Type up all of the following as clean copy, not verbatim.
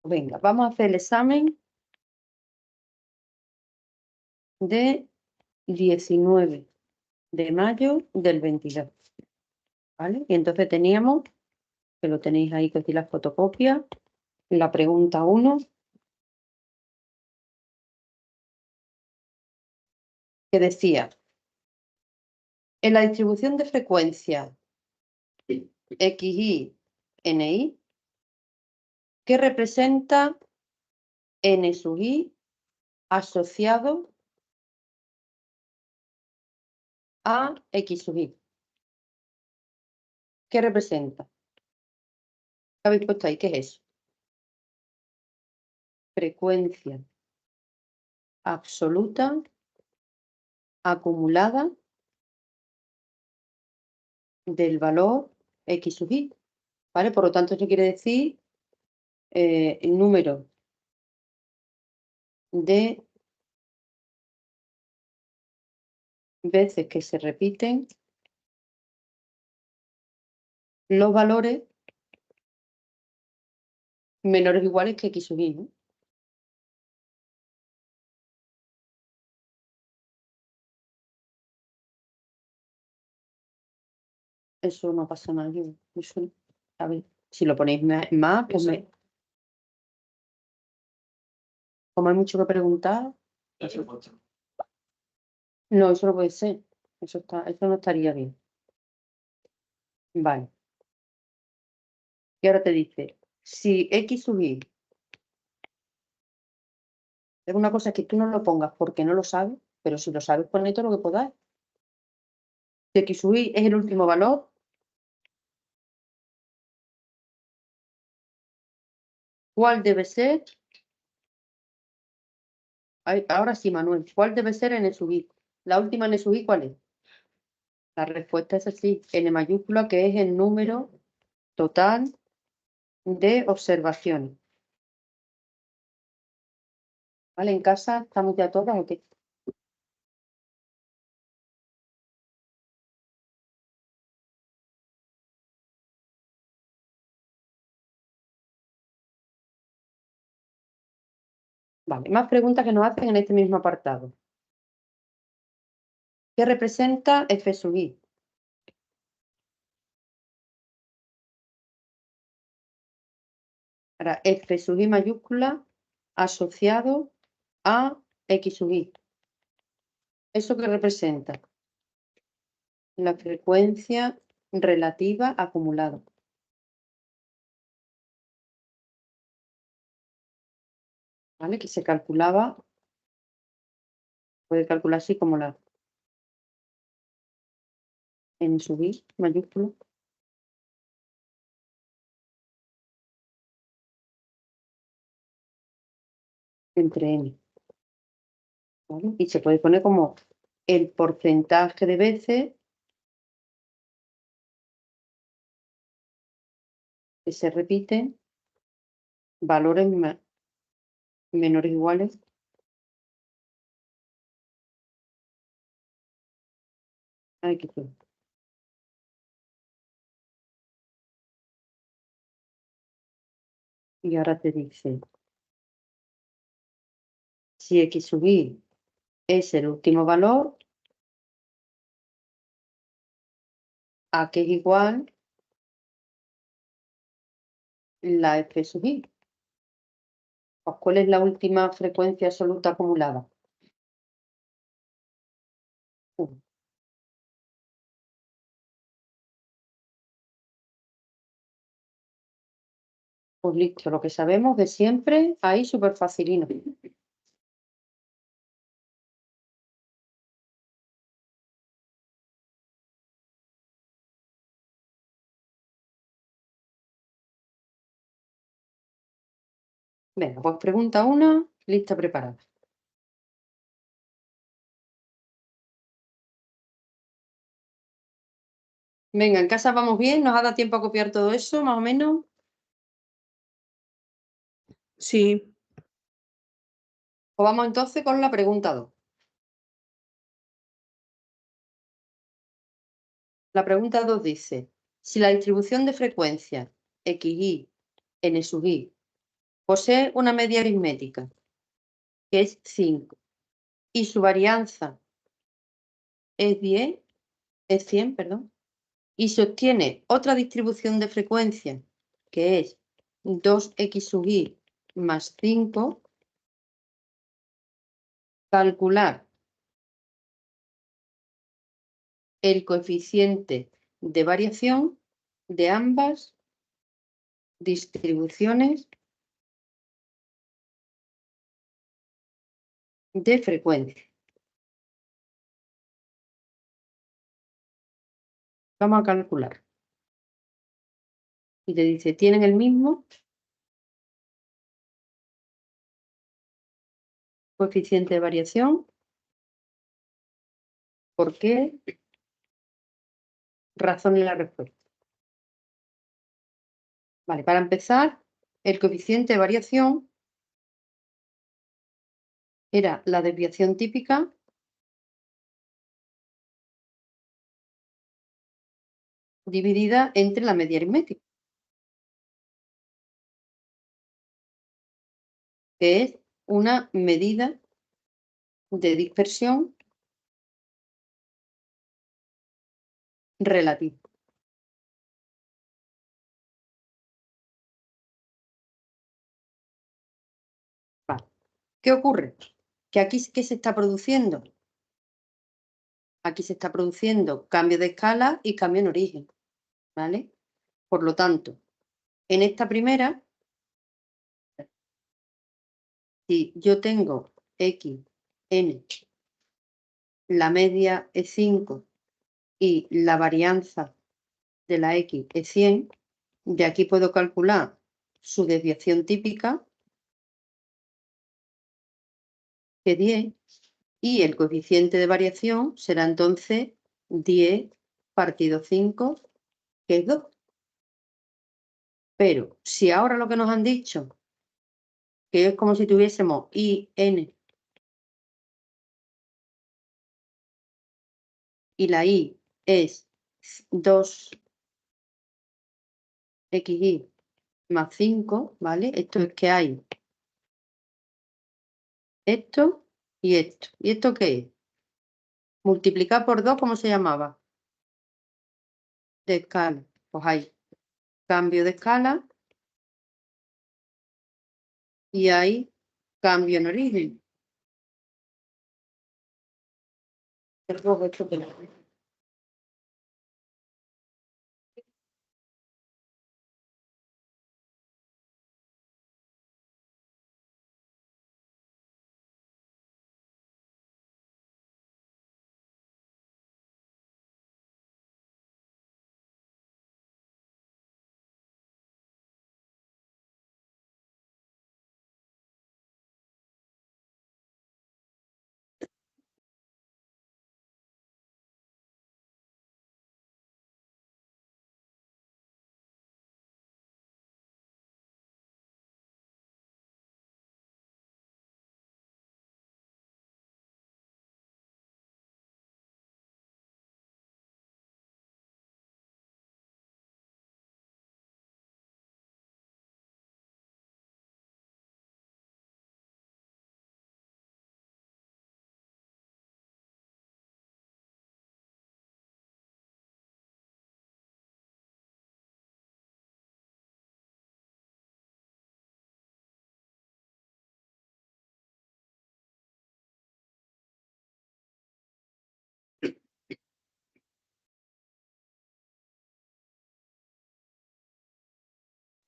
Venga, vamos a hacer el examen de 19 de mayo del 22. ¿Vale? Y entonces teníamos, que lo tenéis ahí, que decir las fotocopias, la pregunta 1, que decía, en la distribución de frecuencia XY, NI, ¿qué representa N sub I asociado a X sub I? ¿Qué representa? ¿Qué habéis puesto ahí? ¿Qué es eso? Frecuencia absoluta acumulada del valor X sub I. ¿Vale? Por lo tanto, eso quiere decir el número de veces que se repiten los valores menores o iguales que X sub I, ¿no? Eso no pasa nada. Eso, a ver, si lo ponéis más, pues como hay mucho que preguntar. No, eso no puede ser. Eso no estaría bien. Vale. Y ahora te dice, si X sub I es una cosa que tú no lo pongas porque no lo sabes, pero si lo sabes, poned todo lo que podáis. Si X sub I es el último valor, ¿cuál debe ser? Ahora sí, Manuel, ¿cuál debe ser N sub I? La última N sub I, ¿cuál es? La respuesta es así, N mayúscula, que es el número total de observaciones. ¿Vale? ¿En casa estamos ya todas o qué? Vale, más preguntas que nos hacen en este mismo apartado. ¿Qué representa F sub I? Ahora, F sub I mayúscula asociado a X sub I. ¿Eso qué representa? La frecuencia relativa acumulada. ¿Vale? Que se calculaba, puede calcular así como la N sub I mayúscula. Entre N. ¿Vale? Y se puede poner como el porcentaje de veces que se repiten valores menores o iguales a X sub I. Y ahora te dice, si X sub I es el último valor, ¿a qué es igual la F sub I? Pues, ¿cuál es la última frecuencia absoluta acumulada? 1. Pues listo, lo que sabemos de siempre, ahí súper facilino. Venga, pues pregunta 1, lista preparada. Venga, ¿en casa vamos bien? ¿Nos ha dado tiempo a copiar todo eso, más o menos? Sí. Pues vamos entonces con la pregunta 2. La pregunta 2 dice, si la distribución de frecuencia XY, N sub I, posee una media aritmética, que es 5, y su varianza es 100, perdón, y se obtiene otra distribución de frecuencia, que es 2x sub i más 5, calcular el coeficiente de variación de ambas distribuciones de frecuencia. Vamos a calcular. Y te dice, ¿tienen el mismo coeficiente de variación? ¿Por qué? Razón en la respuesta. Vale, para empezar, el coeficiente de variación era la desviación típica dividida entre la media aritmética, que es una medida de dispersión relativa. Vale. ¿Qué ocurre? Que aquí, ¿qué se está produciendo? Aquí se está produciendo cambio de escala y cambio en origen, ¿vale? Por lo tanto, en esta primera, si yo tengo x, n, la media es 5 y la varianza de la x es 100, de aquí puedo calcular su desviación típica, que es 10, y el coeficiente de variación será entonces 10 partido 5, que es 2. Pero si ahora lo que nos han dicho, que es como si tuviésemos IN y la I es 2xi más 5, ¿vale? Esto es que hay esto y esto. ¿Y esto qué es? Multiplicar por 2, ¿cómo se llamaba? De escala. Pues hay cambio de escala y hay cambio en origen.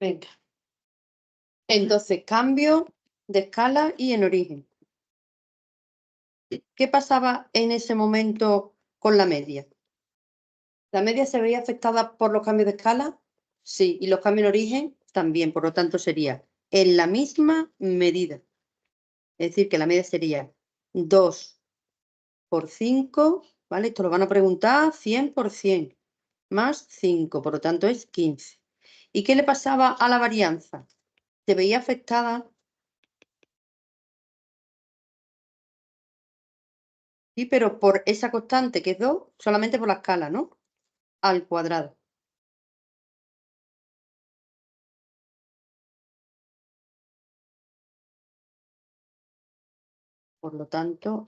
Venga. Entonces, cambio de escala y en origen. ¿Qué pasaba en ese momento con la media? ¿La media se veía afectada por los cambios de escala? Sí, y los cambios en origen también, por lo tanto sería en la misma medida. Es decir, que la media sería 2 por 5, ¿vale? Esto lo van a preguntar 100%, más 5, por lo tanto es 15. ¿Y qué le pasaba a la varianza? Se veía afectada, sí, pero por esa constante que es 2, solamente por la escala, ¿no? Al cuadrado. Por lo tanto,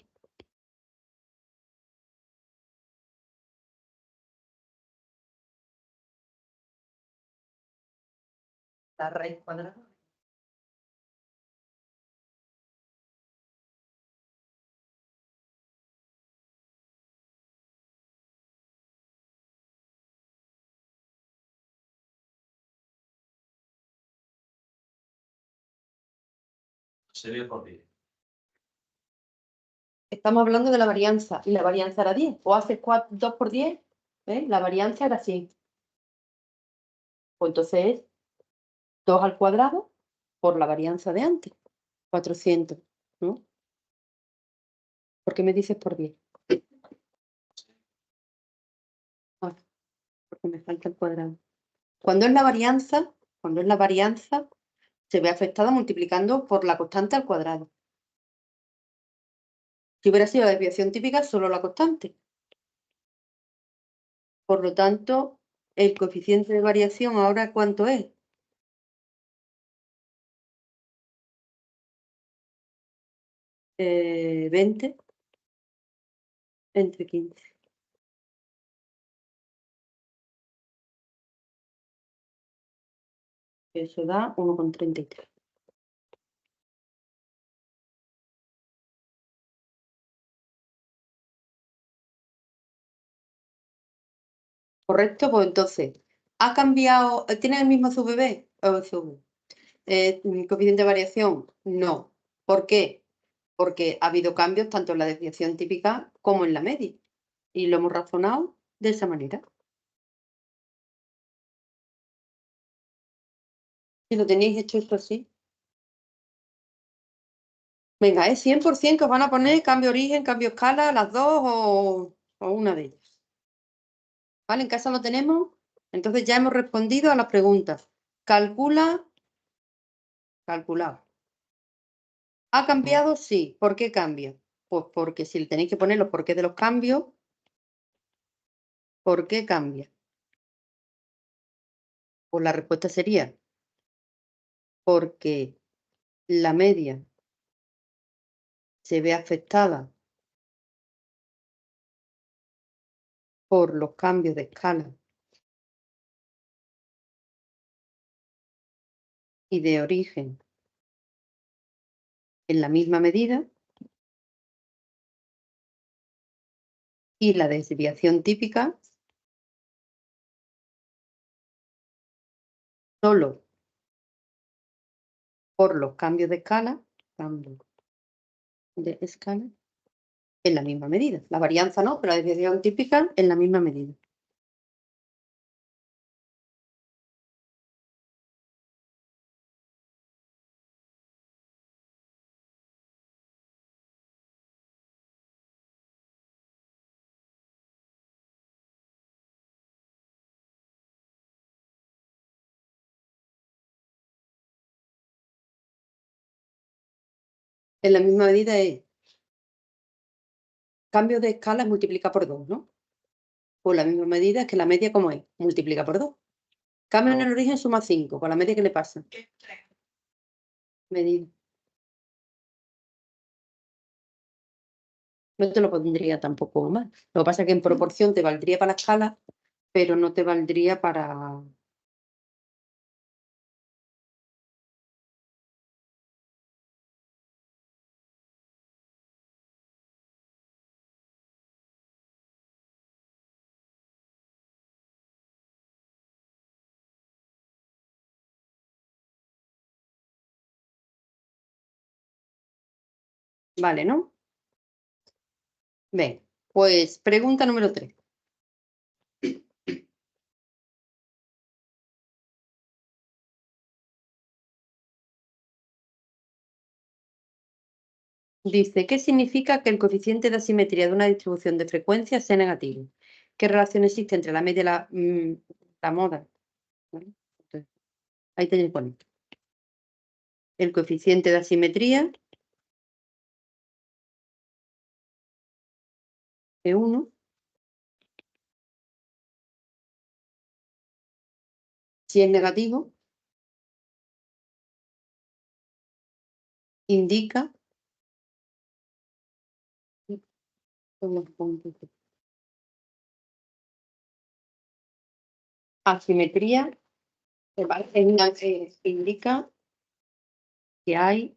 la raíz cuadrada. Sería por 10. Estamos hablando de la varianza, y la varianza era 10. O haces 2 por 10, ¿ves? La varianza era 100. Pues entonces es 2 al cuadrado por la varianza de antes, 400, ¿no? ¿Por qué me dices por 10? Ah, porque me falta el cuadrado. Cuando es la varianza, se ve afectada multiplicando por la constante al cuadrado. Si hubiera sido la desviación típica, solo la constante. Por lo tanto, el coeficiente de variación ahora, ¿cuánto es? 20 entre 15. Eso da 1,33. ¿Correcto? Pues entonces, ¿ha cambiado? ¿Tiene el mismo CVB? ¿Coeficiente de variación? No. ¿Por qué? Porque ha habido cambios tanto en la desviación típica como en la media. Y lo hemos razonado de esa manera. Si lo tenéis hecho esto así. Venga, es 100% que os van a poner cambio origen, cambio escala, las dos o una de ellas. ¿Vale? En casa lo tenemos. Entonces ya hemos respondido a las preguntas. Calcula, calculado. ¿Ha cambiado? Sí. ¿Por qué cambia? Pues porque si le tenéis que poner los porqués de los cambios, ¿por qué cambia? Pues la respuesta sería porque la media se ve afectada por los cambios de escala y de origen en la misma medida y la desviación típica solo por los cambios de escala, en la misma medida. La varianza no, pero la desviación típica en la misma medida. En la misma medida es cambio de escala es multiplica por 2, ¿no? Pues la misma medida es que la media, ¿cómo es? Multiplica por 2. Cambio en el origen suma 5. ¿Con la media qué le pasa? Medida. No te lo pondría tampoco mal. Lo que pasa es que en proporción te valdría para la escala, pero no te valdría para... Vale, ¿no? Ven, pues pregunta número 3. Dice, ¿qué significa que el coeficiente de asimetría de una distribución de frecuencias sea negativo? ¿Qué relación existe entre la media y la moda? ¿Vale? Entonces, ahí tenéis que poner. El coeficiente de asimetría es 1. Si es negativo, indica Con los puntitos. Asimetría indica que hay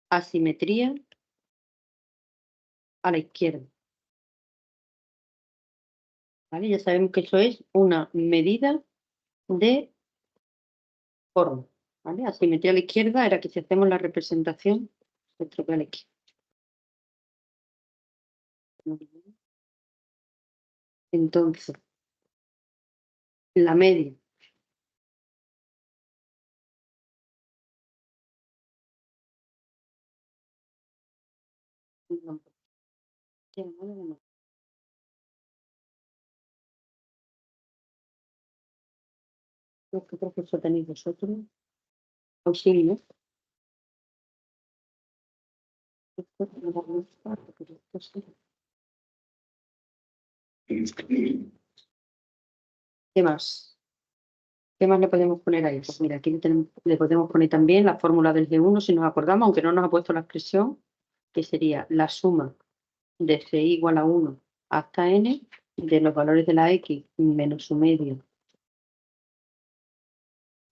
asimetría a la izquierda. ¿Vale? Ya sabemos que eso es una medida de forma. ¿Vale? Asimetría a la izquierda era que si hacemos la representación, se estropea a la izquierda. Entonces, la media ¿qué profesor tenéis vosotros? Auxilio. Esto no va a gustar, porque esto sí. ¿Qué más? ¿Qué más le podemos poner ahí? Pues mira, aquí le podemos poner también la fórmula del G1, si nos acordamos, aunque no nos ha puesto la expresión, que sería la suma de C igual a 1 hasta n de los valores de la X menos su medio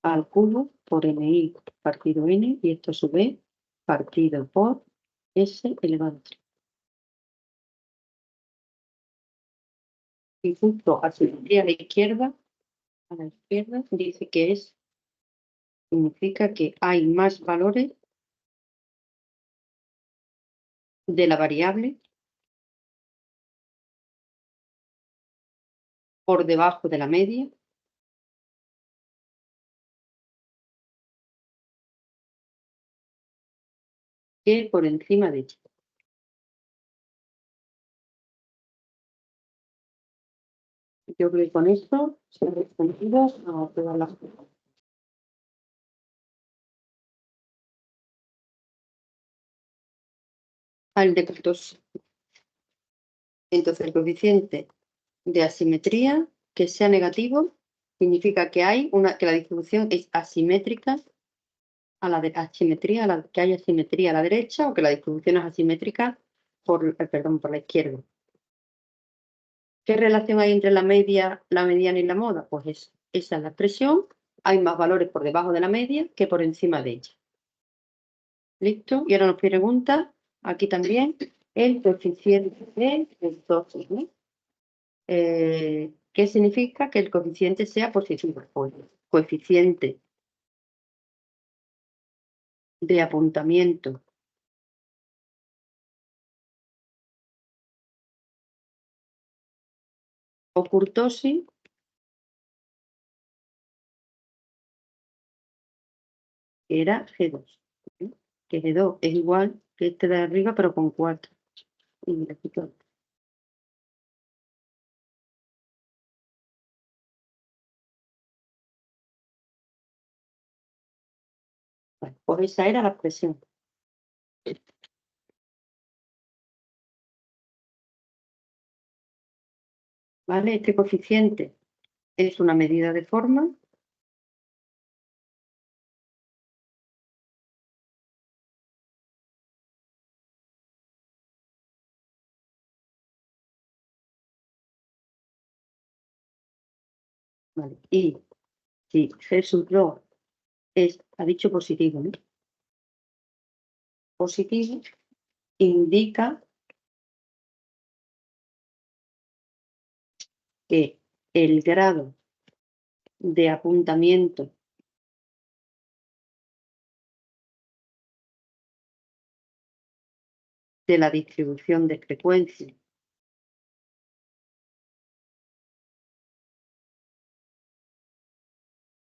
al cubo por mi partido n, y esto a su vez partido por s elevado a 3. Y justo a la izquierda, dice que significa que hay más valores de la variable por debajo de la media que por encima de ella. Yo creo que con esto se ha respondido a todas las preguntas. Al decretos. Entonces, el coeficiente de asimetría que sea negativo significa que que la distribución es asimétrica que hay asimetría a la derecha, o que la distribución es asimétrica por la izquierda. ¿Qué relación hay entre la mediana y la moda? Pues esa es la expresión. Hay más valores por debajo de la media que por encima de ella. ¿Listo? Y ahora nos pregunta aquí también el coeficiente de 12, ¿no? ¿Qué significa que el coeficiente sea positivo? Pues coeficiente de apuntamiento o kurtosis que era G2. ¿Sí? Que G2 es igual que este de arriba, pero con 4. Y mira, aquí todo. Bueno, pues esa era la expresión. ¿Vale? Este coeficiente es una medida de forma. ¿Vale? Y si G sub 2 ha dicho positivo, ¿no? Positivo indica que el grado de apuntamiento de la distribución de frecuencia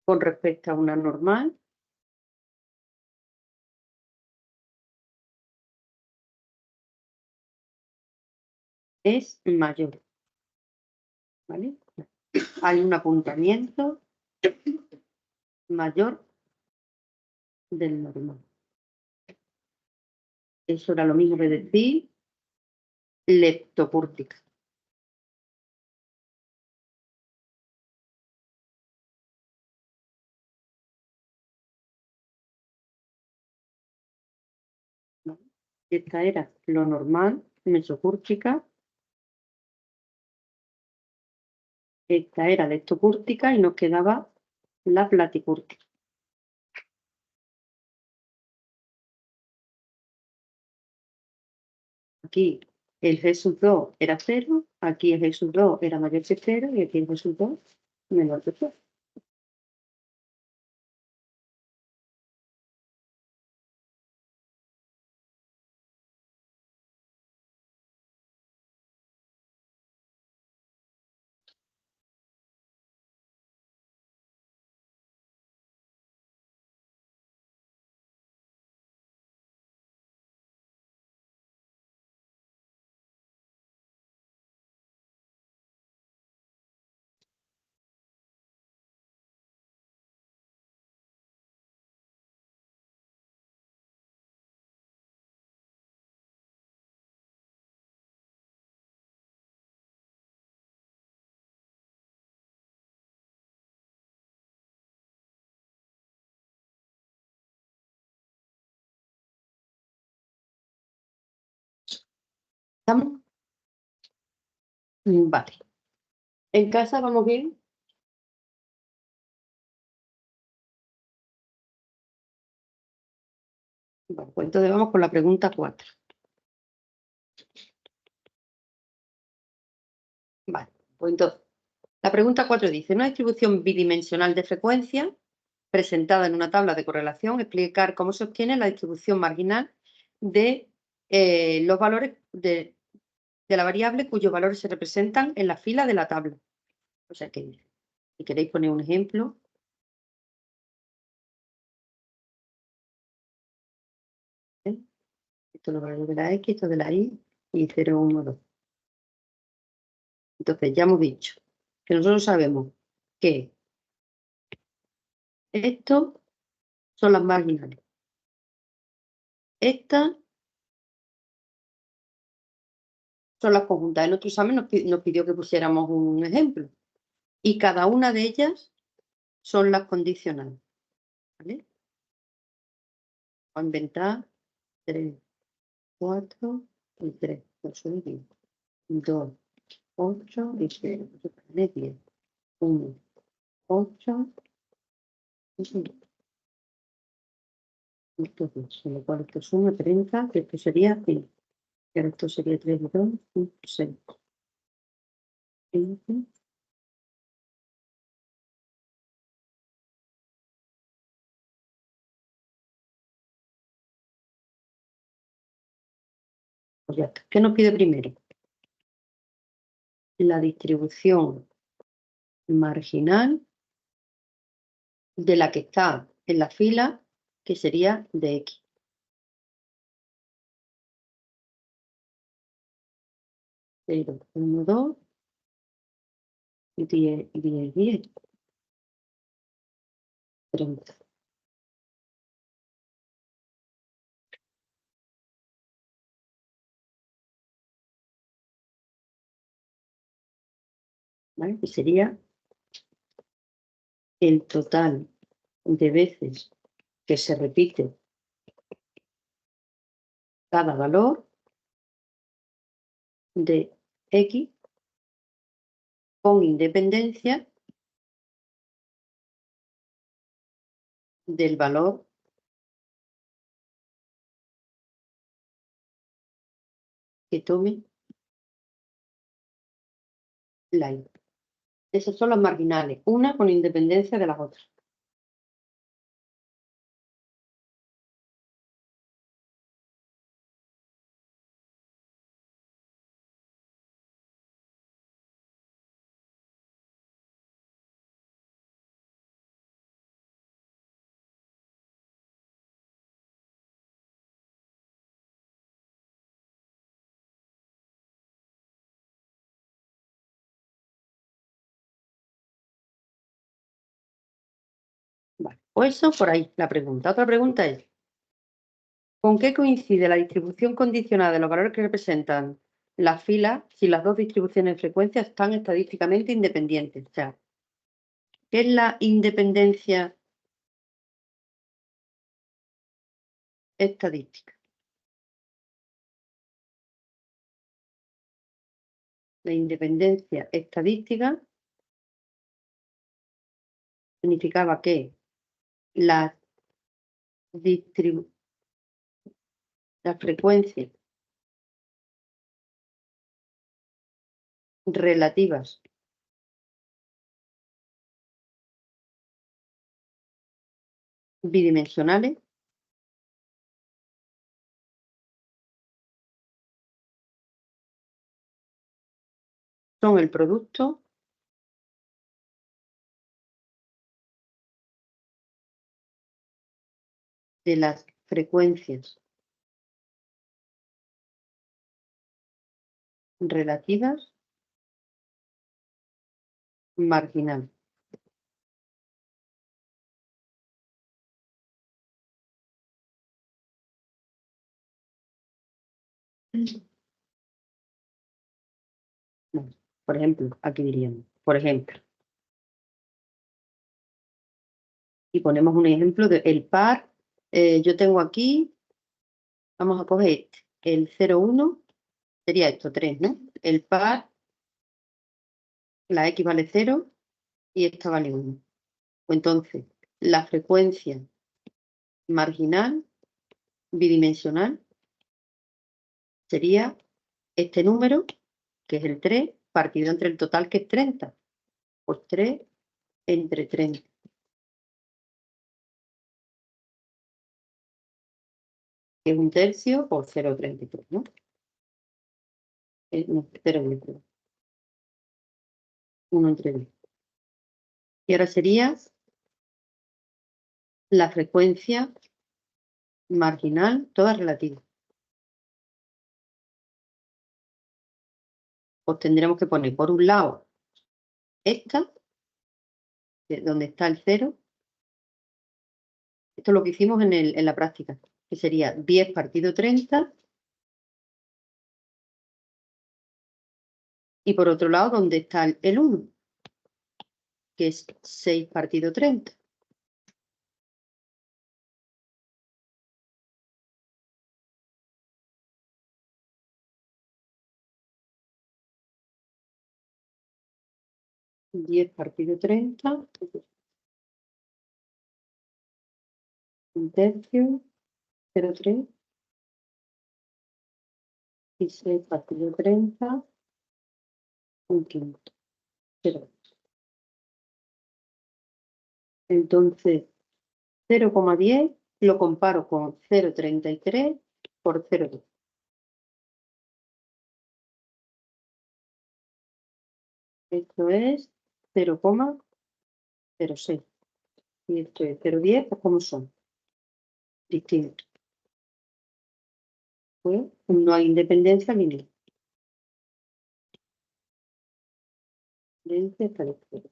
con respecto a una normal es mayor. ¿Vale? Hay un apuntamiento mayor del normal. Eso era lo mismo que decir leptocúrtica. ¿No? Esta era lo normal mesocúrtica Esta era leptocúrtica y nos quedaba la platicúrtica. Aquí el G sub 2 era 0, aquí el G sub 2 era mayor que 0 y aquí el G sub 2 menor que 0. ¿Estamos? Vale. ¿En casa vamos bien? Bueno, pues entonces vamos con la pregunta 4. Vale, pues entonces, la pregunta 4 dice, una distribución bidimensional de frecuencia presentada en una tabla de correlación, explicar cómo se obtiene la distribución marginal de los valores de la variable cuyos valores se representan en la fila de la tabla. O sea que, si queréis poner un ejemplo. Esto es los valores de la X, esto de la Y y 0, 1, 2. Entonces, ya hemos dicho que nosotros sabemos que esto son las marginales. Estas son las conjuntas. En otro examen nos pidió que pusiéramos un ejemplo. Y cada una de ellas son las condicionales. ¿Vale? Voy a inventar 3, 4 y 3. 2, 8 y 0. 10. 1, 8 y 0. Esto es, con lo cual esto suma 30, que esto sería 5. Y ahora esto sería 3 y 2, 5, 6. 15. Pues ya está. ¿Qué nos pide primero? La distribución marginal de la que está en la fila, que sería de X. 0, 1, 2, 10, 10, 10, 30. ¿Vale? Que sería el total de veces que se repite cada valor de X con independencia del valor que tome la Y. Esas son las marginales, una con independencia de las otras. Vale, pues eso por ahí, la pregunta. Otra pregunta es, ¿con qué coincide la distribución condicionada de los valores que representan las filas si las dos distribuciones de frecuencia están estadísticamente independientes? O sea, ¿qué es la independencia estadística? La independencia estadística significaba que las frecuencias relativas bidimensionales son el producto de las frecuencias relativas marginales. Por ejemplo, aquí diríamos, por ejemplo, y ponemos un ejemplo del par. Yo tengo aquí, vamos a coger el 0,1, sería esto, 3, ¿no? El par, la X vale 0 y esta vale 1. Entonces, la frecuencia marginal bidimensional sería este número, que es el 3, partido entre el total, que es 30. Pues 3 entre 30. Que es un tercio por 0,33, ¿no? No, 0,1 entre 10. Y ahora sería la frecuencia marginal, toda relativa. Pues tendremos que poner por un lado esta, donde está el 0. Esto es lo que hicimos en la práctica, que sería 10 partido 30. Y por otro lado, donde está el 1, que es 6 partido 30. Diez partido 30, un tercio, 0,3, y 6 partido 30, un quinto, 0. Entonces, 0,10 lo comparo con 0,33 por 0,2. Esto es 0,06. Y esto es 0,10, pues ¿cómo son? Distintos. Pues no hay independencia lineal. Independencia está de izquierda.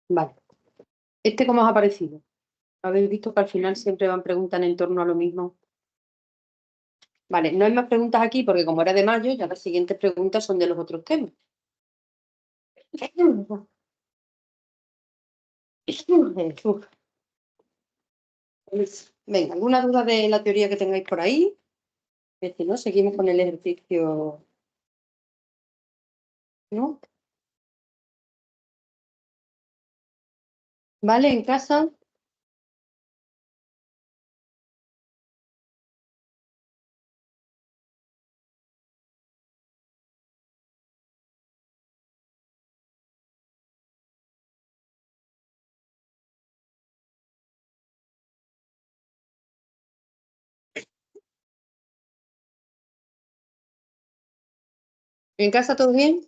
Vale. ¿Cómo os ha parecido? ¿Habéis visto que al final siempre van preguntas en torno a lo mismo? Vale, no hay más preguntas aquí porque como era de mayo, ya las siguientes preguntas son de los otros temas. Venga, ¿alguna duda de la teoría que tengáis por ahí? Si no, seguimos con el ejercicio. ¿No? ¿Vale? ¿En casa? ¿En casa todo bien?